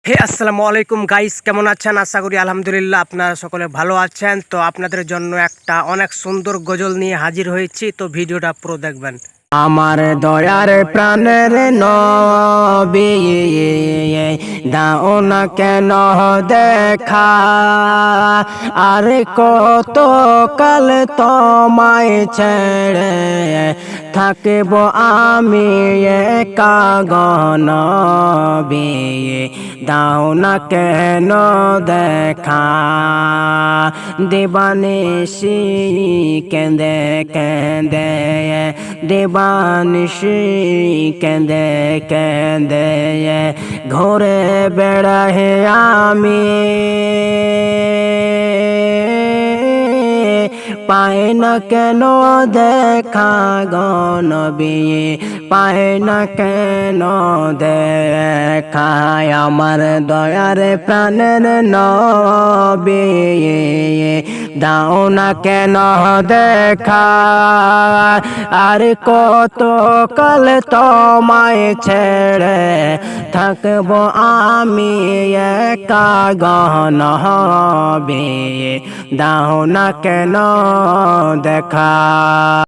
আসসালামু আলাইকুম গাইস, কেমন আছেন? আশা করি আলহামদুলিল্লাহ আপনারা সকলে ভালো আছেন। তো আপনাদের জন্য একটা অনেক সুন্দর গজল নিয়ে হাজির হয়েছি, তো ভিডিওটা পুরো দেখবেন। আমার দয়ার প্রাণের নবী, দাও না কেন দেখা, আর কত কাল তোমায় ছেড়ে থাকব আমি একা গনবী, দাও না কেন দেখা। দেবানিশি কেঁদে কেঁদে, দেবানিশি কেঁদে কেঁদে ঘুরে বেড়াই আমি, পায় না কেন দেখা গনবী, পায় না কেন দেখা। আমার দয়ার প্রাণের নবী, দাও না কেন দেখা, আর কত কাল তোমায় ছেড়ে থাকব আমি একা গনবী, দাও না কেন দেখা।